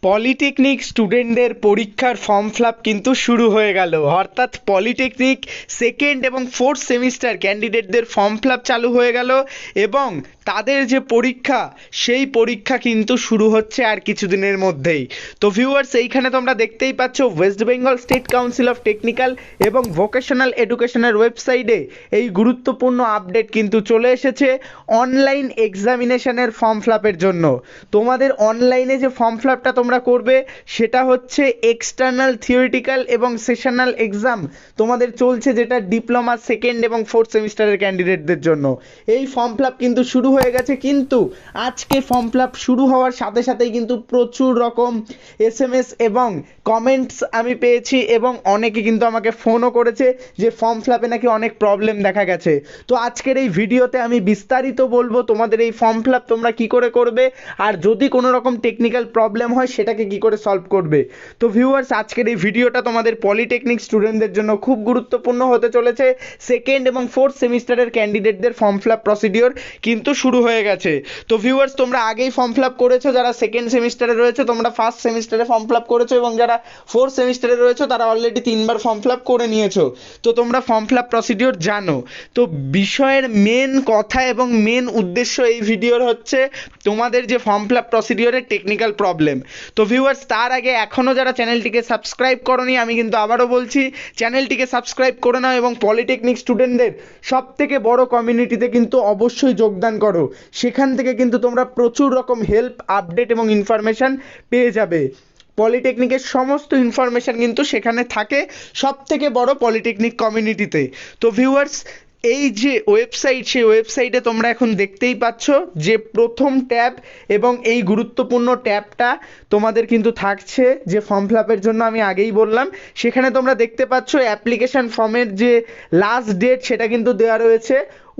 Polytechnic স্টুডেন্টদের পরীক্ষার form fill up কিন্তু শুরু হয়ে গেল। অর্থাৎ পলিটেকনিক সেকেন্ড এবং ফোর্থ সেমিস্টার ক্যান্ডিডেটদের ফর্ম ফিলআপ চালু হয়ে গেল এবং তাদের যে পরীক্ষা সেই পরীক্ষা কিন্তু শুরু হচ্ছে আর কিছুদিনের মধ্যেই। তো ভিউয়ার্স, এইখানে তোমরা দেখতেই পাচ্ছ West Bengal state council of technical এবং ভোকেশনাল এডুকেশনের ওয়েবসাইটে এই গুরুত্বপূর্ণ আপডেট কিন্তু চলে এসেছে অনলাইন এক্সামিনেশনের ফর্ম ফিলআপের জন্য। তোমাদের অনলাইনে যে ফর্ম ফিলআপটা তোমরা করবে সেটা হচ্ছে এক্সটার্নাল থিওরিটিক্যাল এবং সেশনাল এক্সাম তোমাদের চলছে, যেটা ডিপ্লোমা সেকেন্ড এবং ফোর্থ সেমিস্টারের ক্যান্ডিডেটদের জন্য। এই ফর্ম ফিলআপ কিন্তু শুরু হয়ে গেছে, কিন্তু আজকে ফর্ম ফিলআপ শুরু হওয়ার সাথে সাথেই কিন্তু প্রচুর রকম এসএমএস এবং কমেন্টস আমি পেয়েছি এবং অনেকে কিন্তু আমাকে ফোনও করেছে যে ফর্ম ফিলআপে নাকি অনেক প্রবলেম দেখা গেছে। তো আজকের এই ভিডিওতে আমি বিস্তারিত বলবো তোমাদের এই ফর্ম ফিলআপ তোমরা কি করে করবে, আর যদি কোনো রকম টেকনিক্যাল প্রবলেম হয় সেটাকে কি করে সলভ করবে। তো ভিউয়ার্স, আজকের এই ভিডিওটা তোমাদের পলিটেকনিক স্টুডেন্টদের জন্য খুব গুরুত্বপূর্ণ হতে চলেছে। সেকেন্ড এবং ফোর্থ সেমিস্টারের ক্যান্ডিডেটদের ফর্ম ফিলআপ প্রসিডিওর কিন্তু শুরু হয়ে গেছে। তো ভিউয়ার্স, তোমরা আগেই ফর্ম ফিলআপ করেছো, যারা সেকেন্ড সেমিস্টারে রয়েছে তোমরা ফার্স্ট সেমিস্টারে ফর্ম ফিলআপ করেছো, এবং যারা ফোর্থ সেমিস্টারে রয়েছে তারা অলরেডি 3বার ফর্ম ফিলআপ করে নিয়েছো। তো তোমরা ফর্ম ফিলআপ প্রসিডিওর জানো। তো বিষয়ের মেন কথা এবং মেন উদ্দেশ্য এই ভিডিওর হচ্ছে তোমাদের যে ফর্ম ফিলআপ প্রসিডিওরের টেকনিক্যাল প্রবলেম। তো ভিউয়ার্স, তার আগে এখনও যারা চ্যানেলটিকে সাবস্ক্রাইব করোনি, আমি কিন্তু আবারও বলছি চ্যানেলটিকে সাবস্ক্রাইব করে নাও এবং পলিটেকনিক স্টুডেন্টদের সব থেকে বড় কমিউনিটিতে কিন্তু অবশ্যই যোগদান করো। সেখান থেকে কিন্তু তোমরা প্রচুর রকম হেল্প, আপডেট এবং ইনফরমেশান পেয়ে যাবে। পলিটেকনিকের সমস্ত ইনফরমেশান কিন্তু সেখানে থাকে, সব থেকে বড় পলিটেকনিক কমিউনিটিতে। তো ভিউয়ার্স, এই যে ওয়েবসাইট, সেই ওয়েবসাইটে তোমরা এখন দেখতেই পাচ্ছ যে প্রথম ট্যাব এবং এই গুরুত্বপূর্ণ ট্যাবটা তোমাদের কিন্তু থাকছে যে ফর্ম ফিলআপের জন্য আমি আগেই বললাম। সেখানে তোমরা দেখতে পাচ্ছ অ্যাপ্লিকেশন ফর্মের যে লাস্ট ডেট সেটা কিন্তু দেওয়া রয়েছে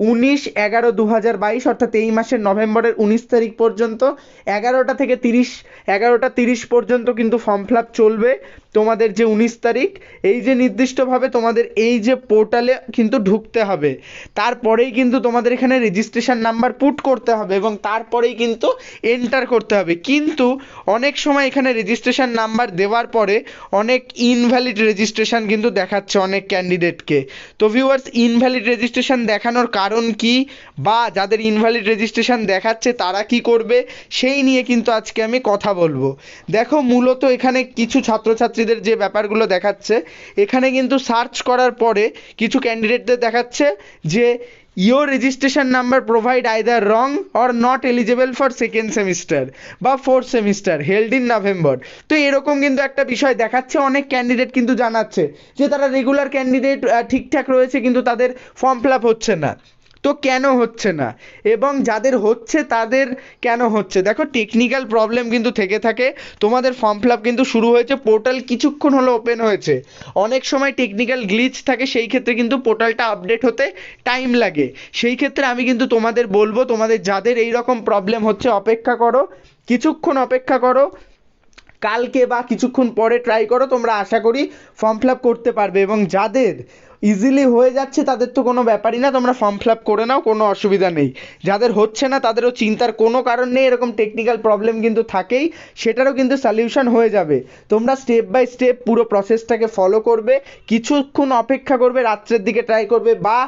19/11/2022, অর্থাৎ এই মাসের নভেম্বরের 19 তারিখ পর্যন্ত 11টা 30 পর্যন্ত কিন্তু ফর্ম ফিলআপ চলবে। তোমাদের যে 19 তারিখ, এই যে নির্দিষ্টভাবে তোমাদের এই যে পোর্টালে কিন্তু ঢুকতে হবে, তারপরেই কিন্তু তোমাদের এখানে রেজিস্ট্রেশন নাম্বার পুট করতে হবে এবং তারপরেই কিন্তু এন্টার করতে হবে। কিন্তু অনেক সময় এখানে রেজিস্ট্রেশন নাম্বার দেওয়ার পরে অনেক ইনভ্যালিড রেজিস্ট্রেশন কিন্তু দেখাচ্ছে অনেক ক্যান্ডিডেটকে। তো ভিউয়ার্স, ইনভ্যালিড রেজিস্ট্রেশন দেখানোর কারণ কি, বা যাদের ইনভ্যালিড রেজিস্ট্রেশন দেখাচ্ছে তারা কি করবে, সেই নিয়ে কিন্তু আজকে আমি কথা বলবো। দেখো, মূলত এখানে কিছু ছাত্রছাত্রীদের যে ব্যাপারগুলো দেখাচ্ছে, এখানে কিন্তু সার্চ করার পরে কিছু ক্যান্ডিডেটদের দেখাচ্ছে যে your registration number provide either wrong or not eligible for second semester বা fourth semester held in November। তো এরকম কিন্তু একটা বিষয় দেখাচ্ছে, অনেক ক্যান্ডিডেট কিন্তু জানাচ্ছে যে তারা রেগুলার ক্যান্ডিডেট ঠিকঠাক রয়েছে কিন্তু তাদের ফর্ম ফিল আপ হচ্ছে না। তো কেন হচ্ছে না এবং যাদের হচ্ছে তাদের কেন হচ্ছে, দেখো টেকনিক্যাল প্রবলেম কিন্তু থেকে থাকে। তোমাদের ফর্ম ফিল আপ কিন্তু শুরু হয়েছে, পোর্টাল কিছুক্ষণ হলো ওপেন হয়েছে, অনেক সময় টেকনিক্যাল গ্লিচ থাকে, সেই ক্ষেত্রে কিন্তু পোর্টালটা আপডেট হতে টাইম লাগে। সেই ক্ষেত্রে আমি কিন্তু তোমাদের বলবো, তোমাদের যাদের এই রকম প্রবলেম হচ্ছে অপেক্ষা করো, কিছুক্ষণ অপেক্ষা করো, কালকে বা কিছুক্ষণ পরে ট্রাই করো, তোমরা আশা করি ফর্ম ফিল আপ করতে পারবে। এবং যাদের ইজিলি হয়ে যাচ্ছে তাদের তো কোনো ব্যাপারই না, তোমরা ফর্ম ফিল আপ করে নাও, কোনো অসুবিধা নেই। যাদের হচ্ছে না তাদেরও চিন্তার কোনো কারণ নেই, এরকম টেকনিক্যাল প্রবলেম কিন্তু থাকেই, সেটারও কিন্তু সলিউশন হয়ে যাবে। তোমরা স্টেপ বাই স্টেপ পুরো প্রসেসটাকে ফলো করবে, কিছুক্ষণ অপেক্ষা করবে, রাত্রের দিকে ট্রাই করবে বা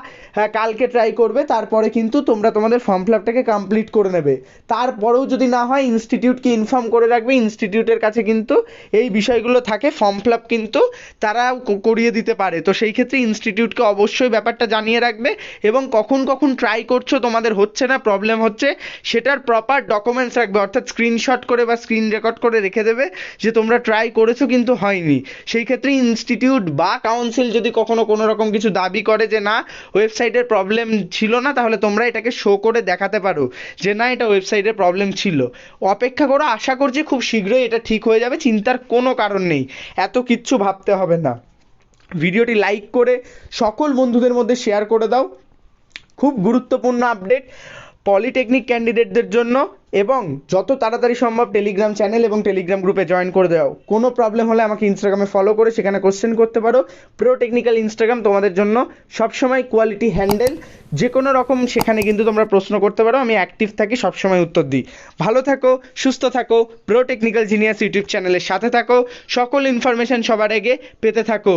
কালকে ট্রাই করবে, তারপরে কিন্তু তোমরা তোমাদের ফর্ম ফিল আপটাকে কমপ্লিট করে নেবে। তারপরেও যদি না হয় ইনস্টিটিউটকে ইনফর্ম করে রাখবে, ইনস্টিটিউটের কাছে কিন্তু এই বিষয়গুলো থাকে, ফর্ম ফিল আপ কিন্তু তারা করিয়ে দিতে পারে। তো সেই ক্ষেত্রে ইনস্টিটিউটকে অবশ্যই ব্যাপারটা জানিয়ে রাখবে এবং কখন কখন ট্রাই করছো, তোমাদের হচ্ছে না, প্রবলেম হচ্ছে, সেটার প্রপার ডকুমেন্টস রাখবে, অর্থাৎ স্ক্রিনশট করে বা স্ক্রিন রেকর্ড করে রেখে দেবে যে তোমরা ট্রাই করেছো কিন্তু হয়নি। সেই ক্ষেত্রে ইনস্টিটিউট বা কাউন্সিল যদি কখনো কোনো রকম কিছু দাবি করে যে না ওয়েবসাইটের প্রবলেম ছিল না, তাহলে তোমরা এটাকে শো করে দেখাতে পারো যে না এটা ওয়েবসাইটের প্রবলেম ছিল। অপেক্ষা করো, আশা করছি খুব শীঘ্রই এটা ঠিক হয়ে যাবে, চিন্তার কোনো কারণ নেই, এত কিচ্ছু ভাবতে হবে না। ভিডিওটি লাইক করে সকল বন্ধুদের মধ্যে শেয়ার করে দাও। খুব গুরুত্বপূর্ণ আপডেট, পলিটেকনিক ক্যান্ডিডেটদের জন্য, এবং যত তাড়াতাড়ি সম্ভব টেলিগ্রাম চ্যানেল এবং টেলিগ্রাম গ্রুপে জয়েন করে দাও। কোনো প্রবলেম হলে আমাকে ইনস্টাগ্রামে ফলো করে সেখানে কোশ্চেন করতে পারো। প্রো টেকনিক্যাল ইনস্টাগ্রাম তোমাদের জন্য সবসময় কোয়ালিটি হ্যান্ডেল, যে কোনো রকম সেখানে কিন্তু তোমরা প্রশ্ন করতে পারো, আমি অ্যাক্টিভ থাকি, সবসময় উত্তর দিই। ভালো থাকো, সুস্থ থাকো, প্রো টেকনিক্যাল জিনিয়াস ইউটিউব চ্যানেলের সাথে থাকো, সকল ইনফরমেশন সবার আগে পেতে থাকো।